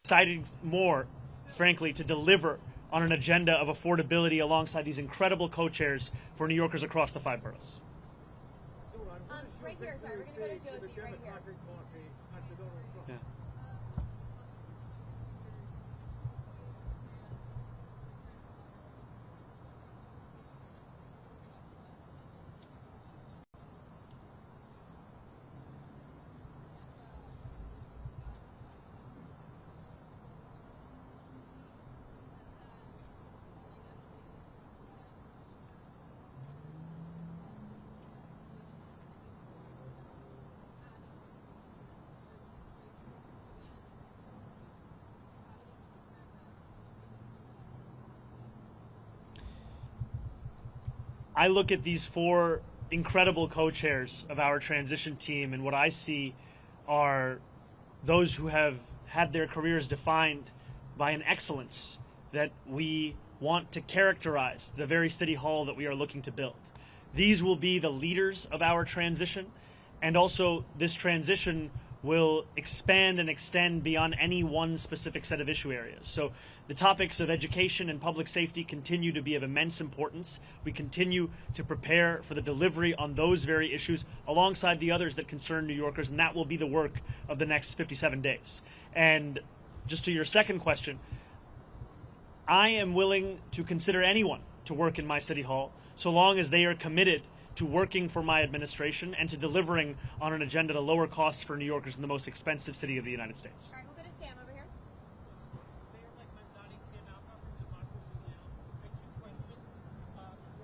Excited more, frankly, to deliver on an agenda of affordability alongside these incredible co-chairs for New Yorkers across the 5 boroughs. Right here, sorry, we're going to go to Josie right here. Yeah. I look at these 4 incredible co-chairs of our transition team, and what I see are those who have had their careers defined by an excellence that we want to characterize the very city hall that we are looking to build. These will be the leaders of our transition, and also this transition will expand and extend beyond any one specific set of issue areas. So the topics of education and public safety continue to be of immense importance. We continue to prepare for the delivery on those very issues alongside the others that concern New Yorkers, and that will be the work of the next 57 days. And just to your second question, I am willing to consider anyone to work in my city hall so long as they are committed to working for my administration and to delivering on an agenda to lower costs for New Yorkers in the most expensive city of the United States. All right, we'll go to Sam over here. Mayor-elect Mamdani, Sam Alcock from Democracy Now! I have 2 questions. One,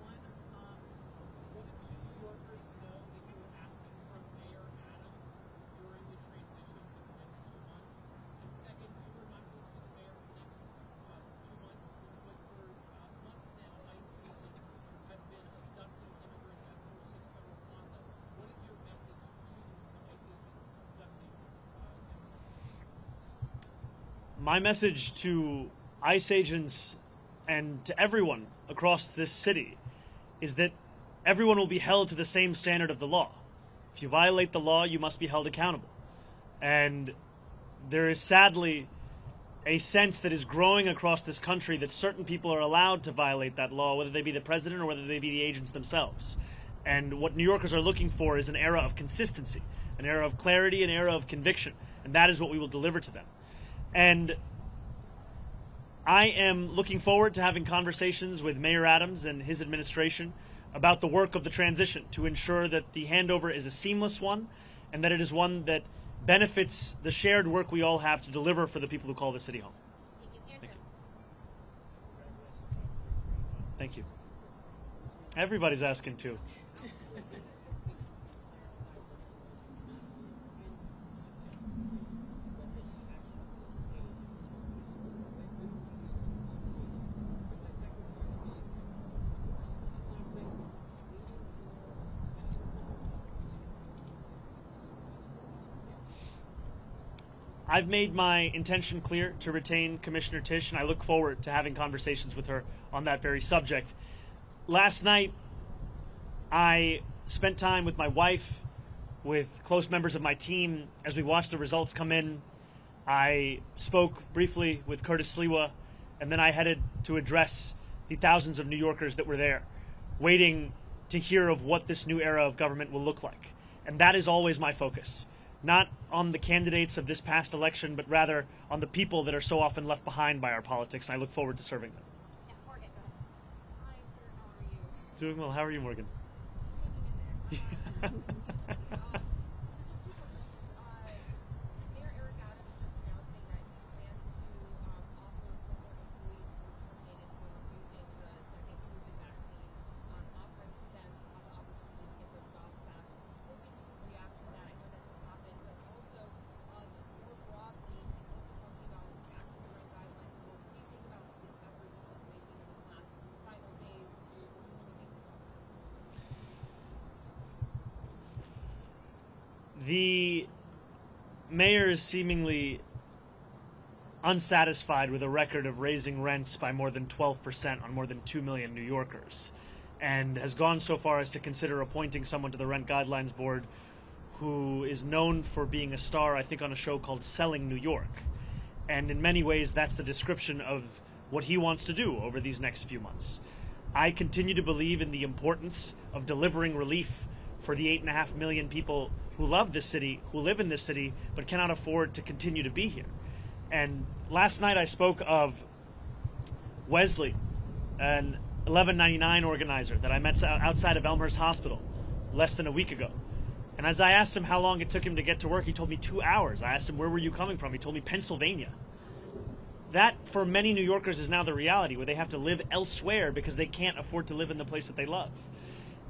what did New Yorkers know that you were asking from Mayor Adams during the transition for the next 2 months? And second, you were not going to be the mayor for the next 2 months, but for months now, ICE agents have been abducting immigrants at 46 Federal Plaza. What is your message to the ICE agents abducting immigrants? My message to ICE agents and to everyone across this city is that everyone will be held to the same standard of the law. If you violate the law, you must be held accountable. And there is sadly a sense that is growing across this country that certain people are allowed to violate that law, whether they be the president or whether they be the agents themselves. And what New Yorkers are looking for is an era of consistency, an era of clarity, an era of conviction. And that is what we will deliver to them. And I am looking forward to having conversations with Mayor Adams and his administration about the work of the transition to ensure that the handover is a seamless one and that it is one that benefits the shared work we all have to deliver for the people who call the city home. Thank you. Thank you. Everybody's asking too. I've made my intention clear to retain Commissioner Tisch, and I look forward to having conversations with her on that very subject. Last night, I spent time with my wife, with close members of my team, as we watched the results come in. I spoke briefly with Curtis Sliwa, and then I headed to address the thousands of New Yorkers that were there, waiting to hear of what this new era of government will look like. And that is always my focus. Not on the candidates of this past election, but rather on the people that are so often left behind by our politics, and I look forward to serving them. Yeah, Morgan, go ahead. Hi, sir. How are you? Doing well. How are you, Morgan? Hanging in there. So just 2 quick questions. Mayor Eric Adams is just announcing that he plans to offer former employees who were terminated for refusing the second COVID vaccine, offering them to have the opportunity to get their jobs back. Hoping you can react to that. I know that has happened, but also just more broadly, he's also talking about stacking the rent guidelines. What do you think about some of these efforts that he's making in his last final days? What do you think about them? The mayor is seemingly unsatisfied with a record of raising rents by more than 12% on more than 2 million New Yorkers, and has gone so far as to consider appointing someone to the Rent Guidelines Board who is known for being a star, I think, on a show called Selling New York. And in many ways, that's the description of what he wants to do over these next few months. I continue to believe in the importance of delivering relief for the 8.5 million people who love this city, who live in this city, but cannot afford to continue to be here. And last night I spoke of Wesley, an 1199 organizer that I met outside of Elmhurst Hospital less than a week ago. And as I asked him how long it took him to get to work, he told me 2 hours. I asked him, where were you coming from? He told me Pennsylvania. That, for many New Yorkers, is now the reality, where they have to live elsewhere because they can't afford to live in the place that they love.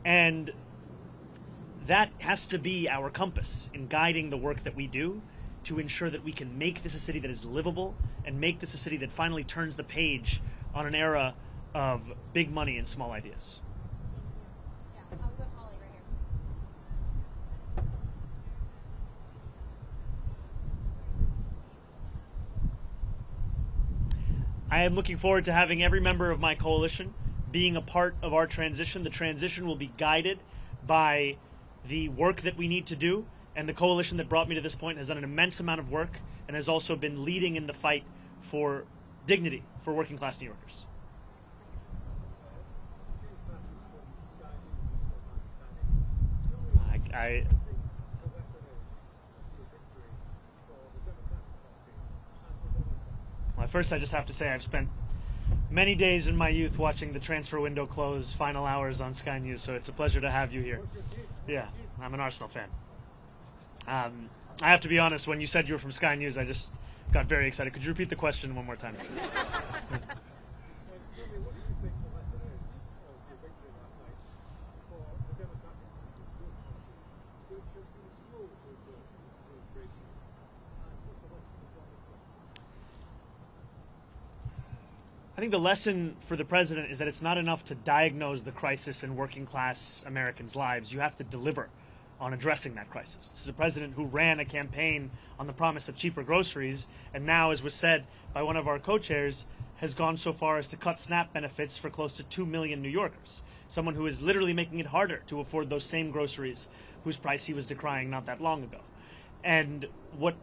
And that has to be our compass in guiding the work that we do to ensure that we can make this a city that is livable and make this a city that finally turns the page on an era of big money and small ideas. Yeah, I'll go Holly right here. I am looking forward to having every member of my coalition being a part of our transition. The transition will be guided by the work that we need to do, and the coalition that brought me to this point has done an immense amount of work and has also been leading in the fight for dignity for working class New Yorkers. Well, first I just have to say I've spent many days in my youth watching the transfer window close, final hours on Sky News, so it's a pleasure to have you here. Yeah, I'm an Arsenal fan. I have to be honest, when you said you were from Sky News, I just got very excited. Could you repeat the question one more time? I think the lesson for the president is that it's not enough to diagnose the crisis in working class Americans' lives. You have to deliver on addressing that crisis. This is a president who ran a campaign on the promise of cheaper groceries, and now, as was said by one of our co-chairs, has gone so far as to cut SNAP benefits for close to 2 million New Yorkers. Someone who is literally making it harder to afford those same groceries whose price he was decrying not that long ago. And what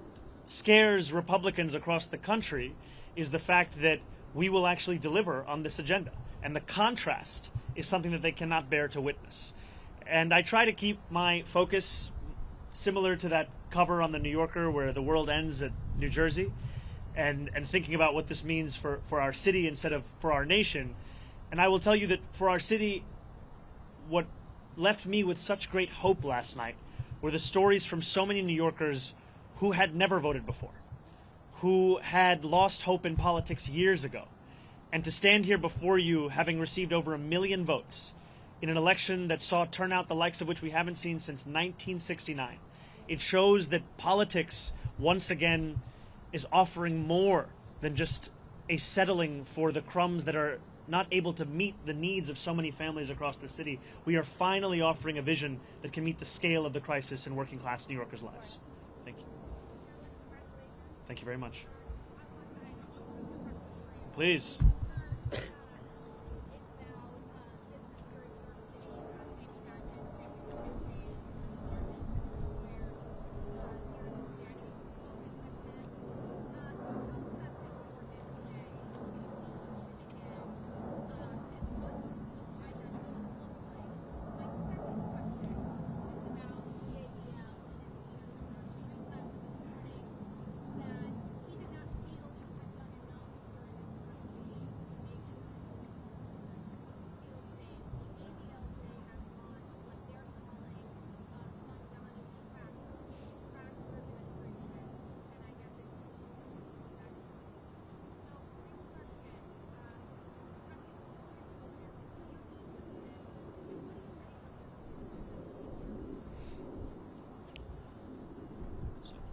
scares Republicans across the country is the fact that we will actually deliver on this agenda. And the contrast is something that they cannot bear to witness. And I try to keep my focus similar to that cover on the New Yorker where the world ends at New Jersey, and thinking about what this means for our city instead of for our nation. And I will tell you that for our city, what left me with such great hope last night were the stories from so many New Yorkers who had never voted before, who had lost hope in politics years ago. And to stand here before you, having received over 1 million votes in an election that saw turnout the likes of which we haven't seen since 1969, it shows that politics, once again, is offering more than just a settling for the crumbs that are not able to meet the needs of so many families across the city. We are finally offering a vision that can meet the scale of the crisis in working class New Yorkers' lives. Thank you. Thank you very much. Please.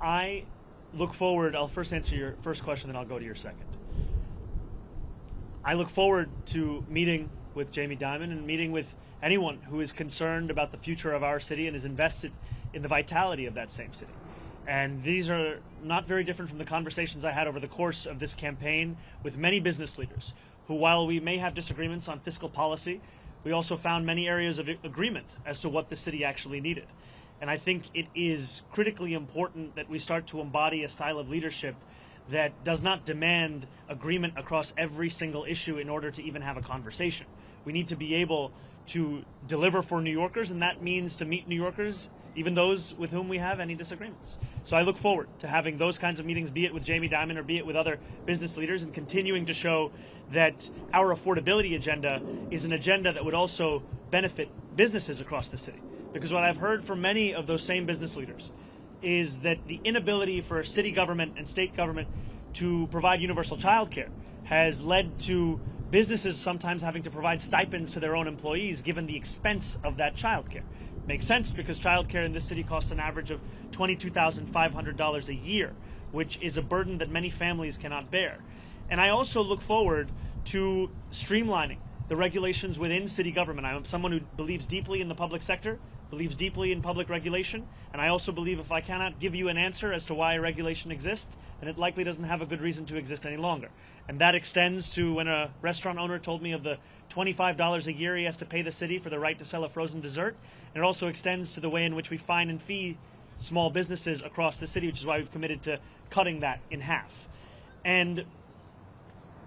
I look forward, I'll first answer your first question, then I'll go to your second. I look forward to meeting with Jamie Dimon and meeting with anyone who is concerned about the future of our city and is invested in the vitality of that same city. And these are not very different from the conversations I had over the course of this campaign with many business leaders who, while we may have disagreements on fiscal policy, we also found many areas of agreement as to what the city actually needed. And I think it is critically important that we start to embody a style of leadership that does not demand agreement across every single issue in order to even have a conversation. We need to be able to deliver for New Yorkers, and that means to meet New Yorkers, even those with whom we have any disagreements. So I look forward to having those kinds of meetings, be it with Jamie Dimon or be it with other business leaders, and continuing to show that our affordability agenda is an agenda that would also benefit businesses across the city. Because what I've heard from many of those same business leaders is that the inability for city government and state government to provide universal child care has led to businesses sometimes having to provide stipends to their own employees given the expense of that child care. Makes sense because child care in this city costs an average of $22,500 a year, which is a burden that many families cannot bear. And I also look forward to streamlining the regulations within city government. I'm someone who believes deeply in the public sector, believes deeply in public regulation, and I also believe if I cannot give you an answer as to why a regulation exists, then it likely doesn't have a good reason to exist any longer. And that extends to when a restaurant owner told me of the $25 a year he has to pay the city for the right to sell a frozen dessert. And it also extends to the way in which we fine and fee small businesses across the city, which is why we've committed to cutting that in half. And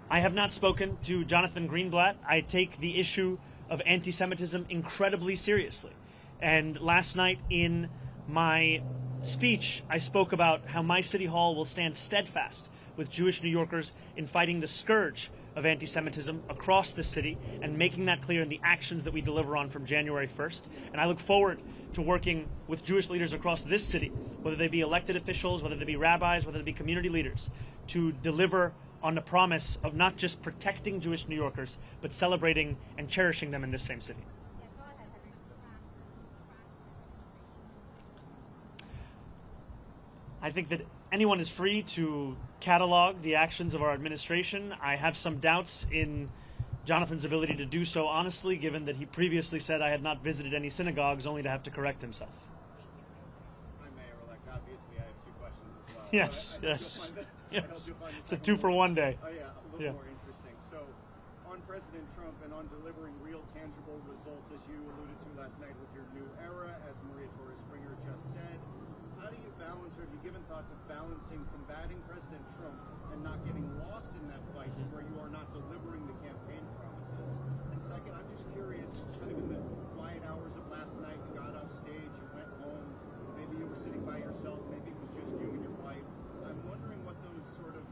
I have not spoken to Jonathan Greenblatt. I take the issue of anti-Semitism incredibly seriously. And last night in my speech, I spoke about how my city hall will stand steadfast with Jewish New Yorkers in fighting the scourge of anti-Semitism across the city and making that clear in the actions that we deliver on from January 1st. And I look forward to working with Jewish leaders across this city, whether they be elected officials, whether they be rabbis, whether they be community leaders, to deliver on the promise of not just protecting Jewish New Yorkers, but celebrating and cherishing them in this same city. Yeah, go ahead. I think that anyone is free to catalog the actions of our administration. I have some doubts in Jonathan's ability to do so honestly, given that he previously said I had not visited any synagogues, only to have to correct himself. Hi, Mayor-elect. Obviously, I have two questions as well. Yes, I yes. Yes. It's a two 2-for-1 day. Oh, yeah, a little more interesting. So, on President Trump and on delivering real, tangible results, as you alluded to last night with your new era, as Maria Torres Springer just said, how do you balance, or have you given thought to balancing combating President Trump and not getting lost in that fight where you are not delivering the campaign promises? And second, I'm just curious, kind of in the quiet hours of last night, you got off stage, you went home, maybe you were sitting by yourself, maybe it was just you and your wife. I'm wondering what those sort of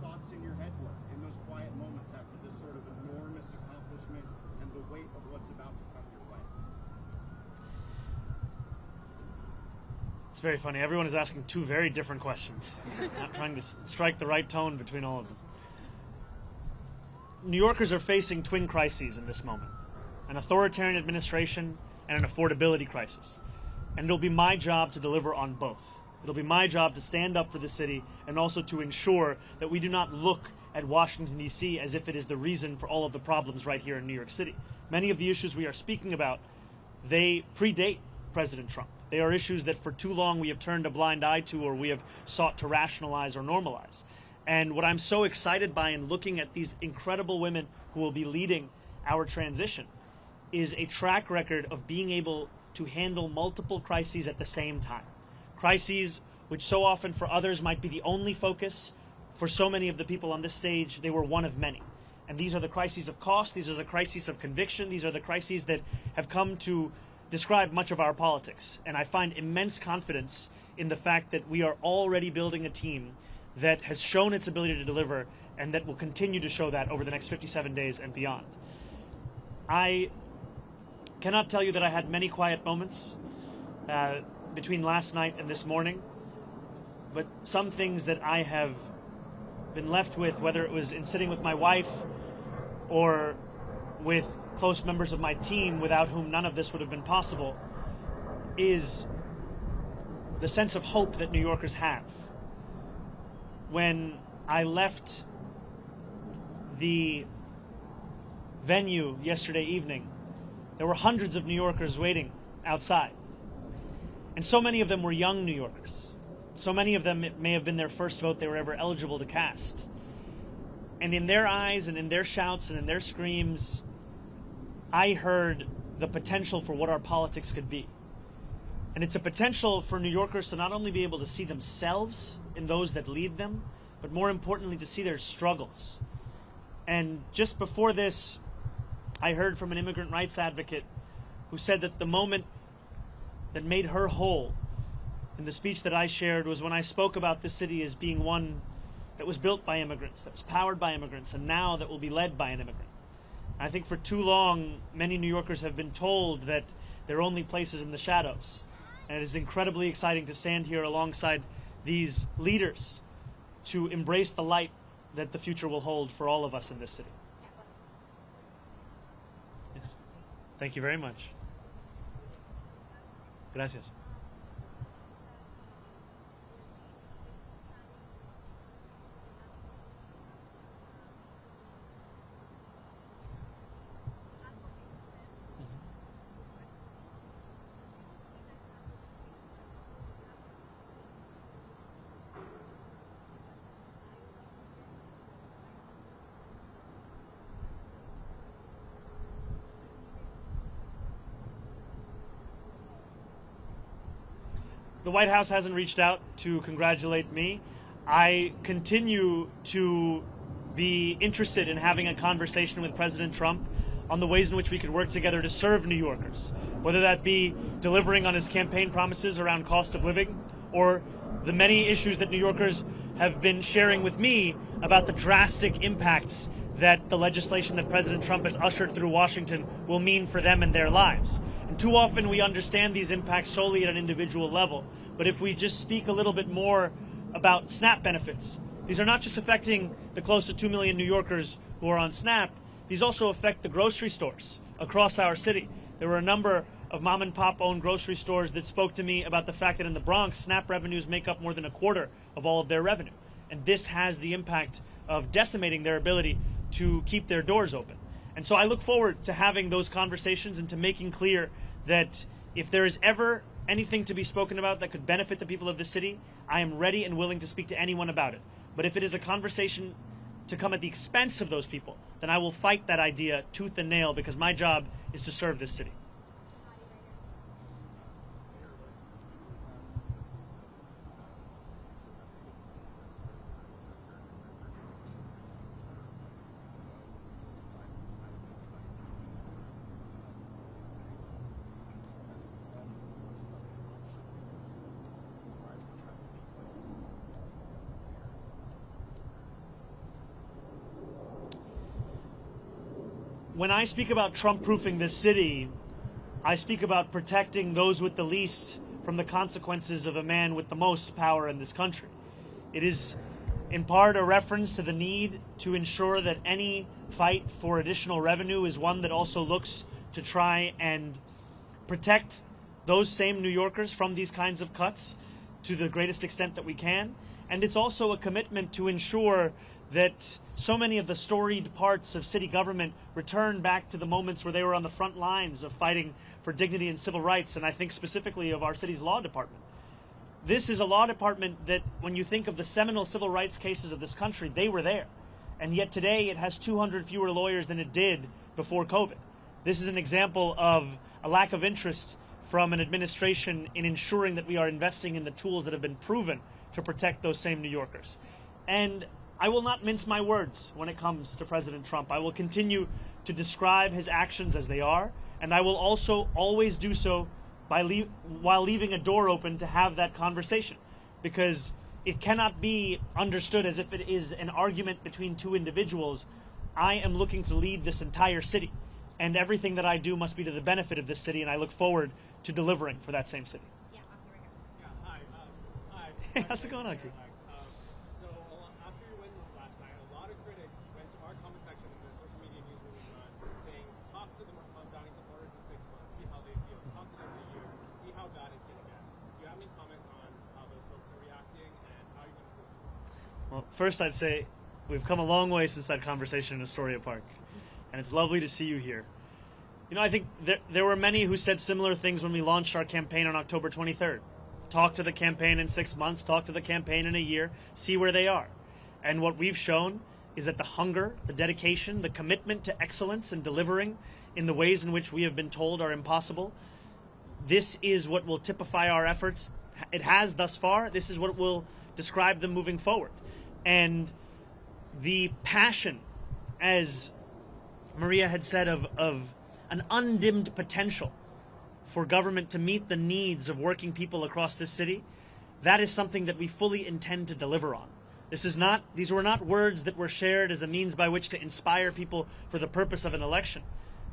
thoughts in your head were in those quiet moments after this sort of enormous accomplishment and the weight of what's about to come your way. It's very funny. Everyone is asking two very different questions. I'm trying to strike the right tone between all of them. New Yorkers are facing twin crises in this moment: an authoritarian administration and an affordability crisis. And it'll be my job to deliver on both. It'll be my job to stand up for the city and also to ensure that we do not look at Washington, D.C. as if it is the reason for all of the problems right here in New York City. Many of the issues we are speaking about, they predate President Trump. They are issues that for too long we have turned a blind eye to, or we have sought to rationalize or normalize. And what I'm so excited by in looking at these incredible women who will be leading our transition is a track record of being able to handle multiple crises at the same time. Crises which so often for others might be the only focus. For so many of the people on this stage, they were one of many. And these are the crises of cost, these are the crises of conviction, these are the crises that have come to describe much of our politics. And I find immense confidence in the fact that we are already building a team that has shown its ability to deliver and that will continue to show that over the next 57 days and beyond. I cannot tell you that I had many quiet moments between last night and this morning, but some things that I have been left with, whether it was in sitting with my wife or with close members of my team without whom none of this would have been possible, is the sense of hope that New Yorkers have. When I left the venue yesterday evening, there were hundreds of New Yorkers waiting outside. And so many of them were young New Yorkers. So many of them, it may have been their first vote they were ever eligible to cast. And in their eyes and in their shouts and in their screams, I heard the potential for what our politics could be. And it's a potential for New Yorkers to not only be able to see themselves in those that lead them, but more importantly, to see their struggles. And just before this, I heard from an immigrant rights advocate who said that the moment that made her whole in the speech that I shared was when I spoke about this city as being one that was built by immigrants, that was powered by immigrants, and now that will be led by an immigrant. I think for too long, many New Yorkers have been told that their only place is in the shadows. And it is incredibly exciting to stand here alongside these leaders to embrace the light that the future will hold for all of us in this city. Yes. Thank you very much. Gracias. The White House hasn't reached out to congratulate me. I continue to be interested in having a conversation with President Trump on the ways in which we could work together to serve New Yorkers, whether that be delivering on his campaign promises around cost of living or the many issues that New Yorkers have been sharing with me about the drastic impacts that the legislation that President Trump has ushered through Washington will mean for them and their lives. And too often we understand these impacts solely at an individual level. But if we just speak a little bit more about SNAP benefits, these are not just affecting the close to 2 million New Yorkers who are on SNAP, these also affect the grocery stores across our city. There were a number of mom and pop owned grocery stores that spoke to me about the fact that in the Bronx, SNAP revenues make up more than a quarter of all of their revenue. And this has the impact of decimating their ability to keep their doors open. And so I look forward to having those conversations and to making clear that if there is ever anything to be spoken about that could benefit the people of the city, I am ready and willing to speak to anyone about it. But if it is a conversation to come at the expense of those people, then I will fight that idea tooth and nail, because my job is to serve this city. When I speak about Trump-proofing this city, I speak about protecting those with the least from the consequences of a man with the most power in this country. It is in part a reference to the need to ensure that any fight for additional revenue is one that also looks to try and protect those same New Yorkers from these kinds of cuts to the greatest extent that we can. And it's also a commitment to ensure that so many of the storied parts of city government return back to the moments where they were on the front lines of fighting for dignity and civil rights, and I think specifically of our city's law department. This is a law department that, when you think of the seminal civil rights cases of this country, they were there. And yet today it has 200 fewer lawyers than it did before COVID. This is an example of a lack of interest from an administration in ensuring that we are investing in the tools that have been proven to protect those same New Yorkers. And I will not mince my words when it comes to President Trump. I will continue to describe his actions as they are, and I will also always do so while leaving a door open to have that conversation, because it cannot be understood as if it is an argument between two individuals. I am looking to lead this entire city, and everything that I do must be to the benefit of this city, and I look forward to delivering for that same city. Yeah, I'll be right here. Yeah, hi. Hey, how's it going on, Keith? So after your win last night, a lot of critics went to our comment section in the social media news saying, talk to the Mamdani supporters in 6 months, see how they feel. Talk to them in a year, see how bad it's going to get. Do you have any comments on how those folks are reacting and how you're going to prove it? Well, first I'd say we've come a long way since that conversation in Astoria Park, and it's lovely to see you here. You know, I think there were many who said similar things when we launched our campaign on October 23rd. Talk to the campaign in 6 months, talk to the campaign in a year, see where they are. And what we've shown is that the hunger, the dedication, the commitment to excellence and delivering in the ways in which we have been told are impossible, this is what will typify our efforts. It has thus far. This is what will describe them moving forward. And the passion, as Maria had said, of an undimmed potential for government to meet the needs of working people across this city, that is something that we fully intend to deliver on. These were not words that were shared as a means by which to inspire people for the purpose of an election.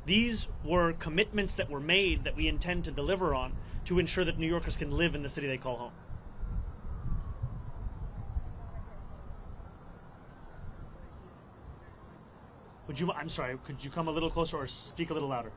These were commitments that were made that we intend to deliver on to ensure that New Yorkers can live in the city they call home. I'm sorry, could you come a little closer or speak a little louder?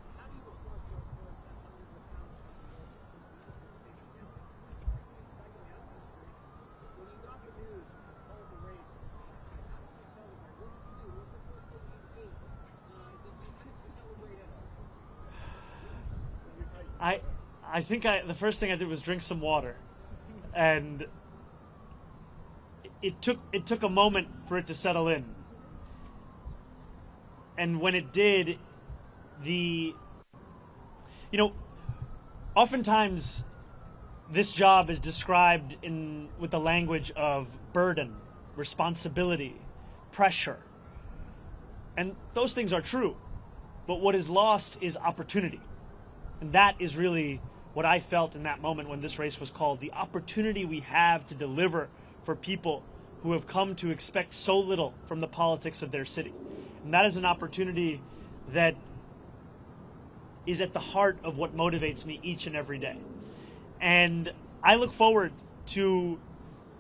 I think the first thing I did was drink some water, and it took a moment for it to settle in. And when it did, oftentimes this job is described with the language of burden, responsibility, pressure. And those things are true. But what is lost is opportunity. And that is really what I felt in that moment when this race was called. The opportunity we have to deliver for people who have come to expect so little from the politics of their city. And that is an opportunity that is at the heart of what motivates me each and every day. And I look forward to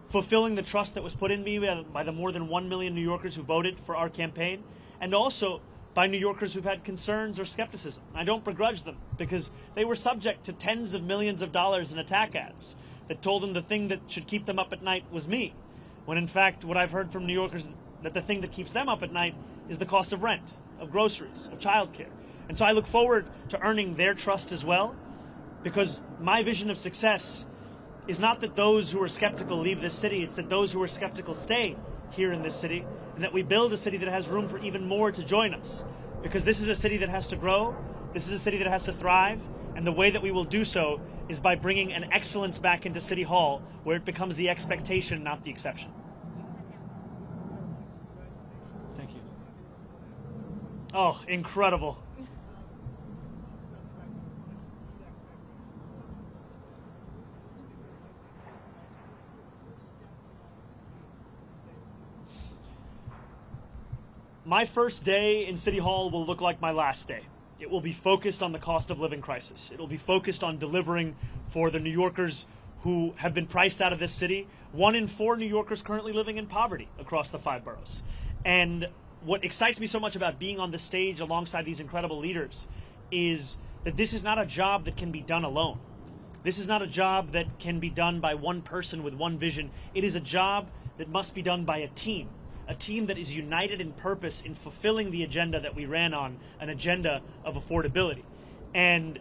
fulfilling the trust that was put in me by the more than 1 million New Yorkers who voted for our campaign, and also by New Yorkers who've had concerns or skepticism. I don't begrudge them, because they were subject to tens of millions of dollars in attack ads that told them the thing that should keep them up at night was me, when in fact what I've heard from New Yorkers that the thing that keeps them up at night is the cost of rent, of groceries, of childcare. And so I look forward to earning their trust as well, because my vision of success is not that those who are skeptical leave this city, it's that those who are skeptical stay here in this city, and that we build a city that has room for even more to join us. Because this is a city that has to grow, this is a city that has to thrive, and the way that we will do so is by bringing an excellence back into City Hall, where it becomes the expectation, not the exception. Thank you. Oh, incredible. My first day in City Hall will look like my last day. It will be focused on the cost of living crisis. It will be focused on delivering for the New Yorkers who have been priced out of this city. 1 in 4 New Yorkers currently living in poverty across the 5 boroughs. And what excites me so much about being on the stage alongside these incredible leaders is that this is not a job that can be done alone. This is not a job that can be done by one person with one vision. It is a job that must be done by a team that is united in purpose in fulfilling the agenda that we ran on, an agenda of affordability. And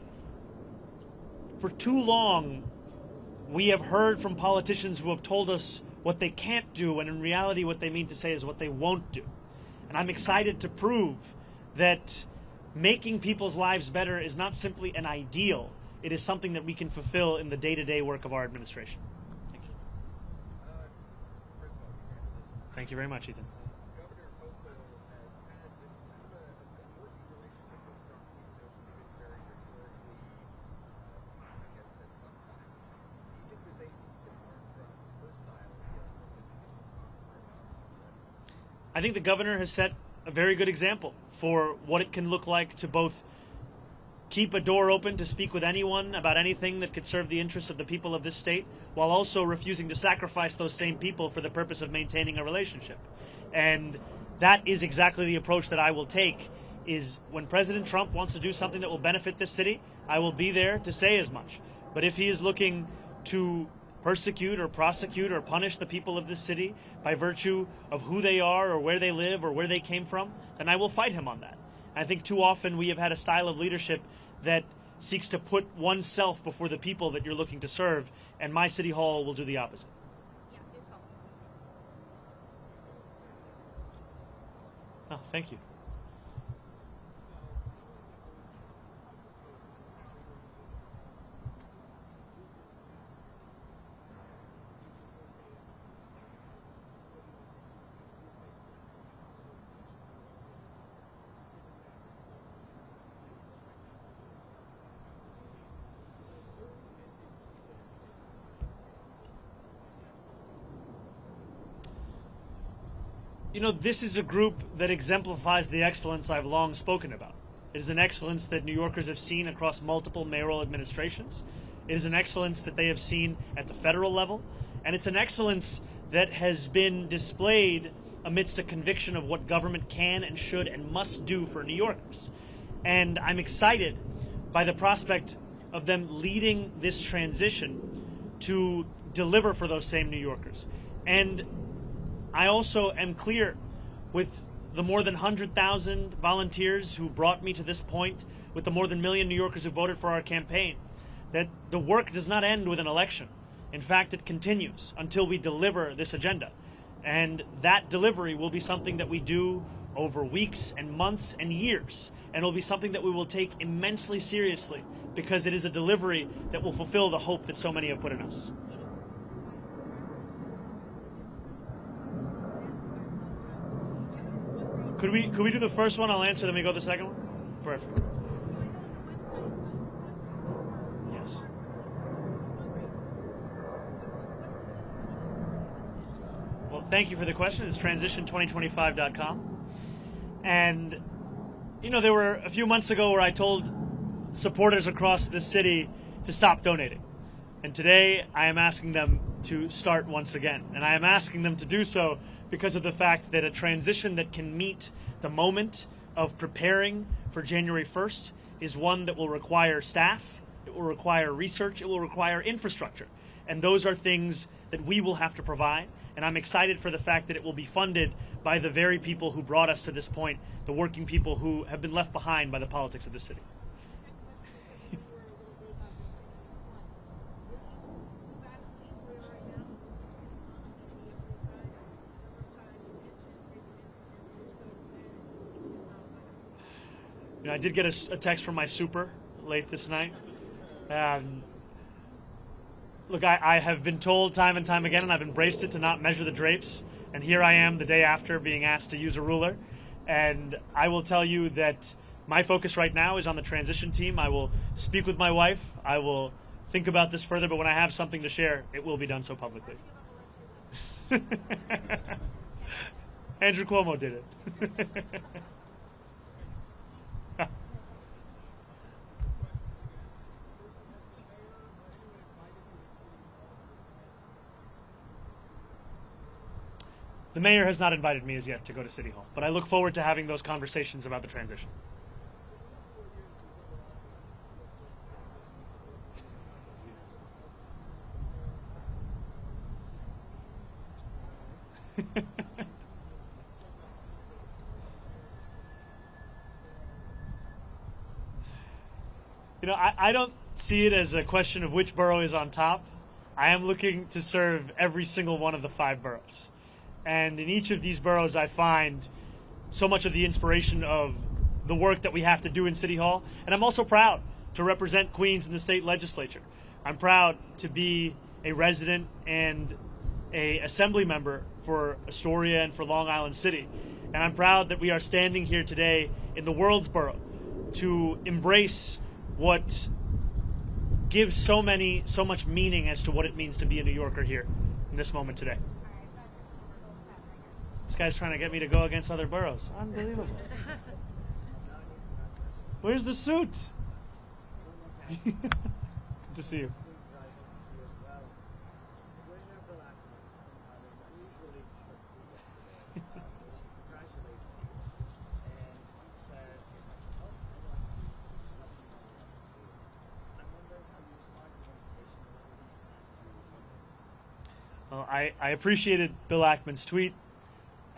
for too long, we have heard from politicians who have told us what they can't do, when in reality what they mean to say is what they won't do. And I'm excited to prove that making people's lives better is not simply an ideal, it is something that we can fulfill in the day-to-day work of our administration. Thank you. Thank you very much, Ethan. I think the governor has set a very good example for what it can look like to both keep a door open to speak with anyone about anything that could serve the interests of the people of this state, while also refusing to sacrifice those same people for the purpose of maintaining a relationship. And that is exactly the approach that I will take, is when President Trump wants to do something that will benefit this city, I will be there to say as much. But if he is looking to persecute or prosecute or punish the people of this city by virtue of who they are or where they live or where they came from, then I will fight him on that. I think too often we have had a style of leadership that seeks to put oneself before the people that you're looking to serve, and my City Hall will do the opposite. Oh, thank you. You know, this is a group that exemplifies the excellence I've long spoken about. It is an excellence that New Yorkers have seen across multiple mayoral administrations. It is an excellence that they have seen at the federal level. And it's an excellence that has been displayed amidst a conviction of what government can and should and must do for New Yorkers. And I'm excited by the prospect of them leading this transition to deliver for those same New Yorkers. And I also am clear with the more than 100,000 volunteers who brought me to this point, with the more than 1 million New Yorkers who voted for our campaign, that the work does not end with an election. In fact, it continues until we deliver this agenda. And that delivery will be something that we do over weeks and months and years. And it will be something that we will take immensely seriously, because it is a delivery that will fulfill the hope that so many have put in us. Could we do the first one? I'll answer, then we go to the second one? Perfect. Yes. Well, thank you for the question. It's transition2025.com. And, you know, there were a few months ago where I told supporters across the city to stop donating. And today I am asking them to start once again. And I am asking them to do so because of the fact that a transition that can meet the moment of preparing for January 1st is one that will require staff, it will require research, it will require infrastructure. And those are things that we will have to provide. And I'm excited for the fact that it will be funded by the very people who brought us to this point, the working people who have been left behind by the politics of the city. You know, I did get a text from my super late this night. Look, I have been told time and time again, and I've embraced it, to not measure the drapes. And here I am the day after being asked to use a ruler. And I will tell you that my focus right now is on the transition team. I will speak with my wife. I will think about this further. But when I have something to share, it will be done so publicly. Andrew Cuomo did it. The mayor has not invited me as yet to go to City Hall, but I look forward to having those conversations about the transition. You know, I don't see it as a question of which borough is on top. I am looking to serve every single one of the 5 boroughs. And in each of these boroughs, I find so much of the inspiration of the work that we have to do in City Hall. And I'm also proud to represent Queens in the state legislature. I'm proud to be a resident and an assembly member for Astoria and for Long Island City. And I'm proud that we are standing here today in the world's borough to embrace what gives so much meaning as to what it means to be a New Yorker here in this moment today. This guy's trying to get me to go against other boroughs. Unbelievable. Where's the suit? Good to see you. Well, I appreciated Bill Ackman's tweet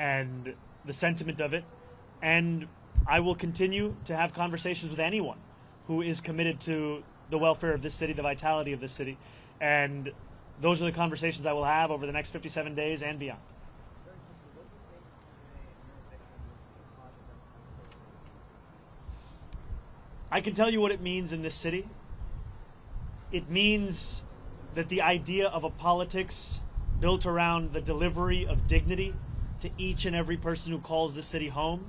and the sentiment of it, and I will continue to have conversations with anyone who is committed to the welfare of this city, the vitality of this city, and those are the conversations I will have over the next 57 days and beyond. I can tell you what it means in this city. It means that the idea of a politics built around the delivery of dignity to each and every person who calls this city home,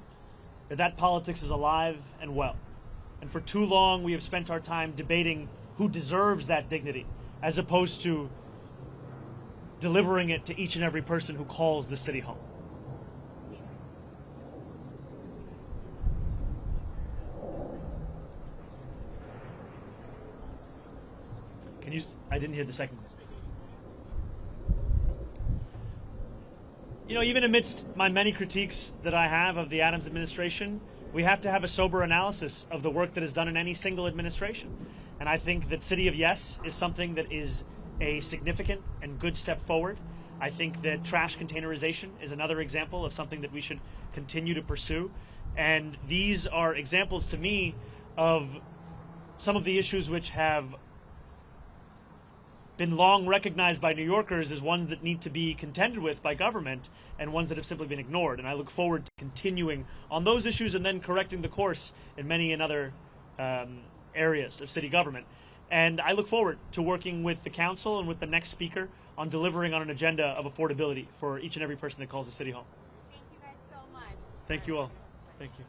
that politics is alive and well. And for too long, we have spent our time debating who deserves that dignity, as opposed to delivering it to each and every person who calls the city home. I didn't hear the second one. You know, even amidst my many critiques that I have of the Adams administration, we have to have a sober analysis of the work that is done in any single administration. And I think that City of Yes is something that is a significant and good step forward. I think that trash containerization is another example of something that we should continue to pursue. And these are examples to me of some of the issues which have been long recognized by New Yorkers as ones that need to be contended with by government and ones that have simply been ignored. And I look forward to continuing on those issues and then correcting the course in many and other areas of city government. And I look forward to working with the council and with the next speaker on delivering on an agenda of affordability for each and every person that calls the city home. Thank you guys so much. Thank you all. Thank you.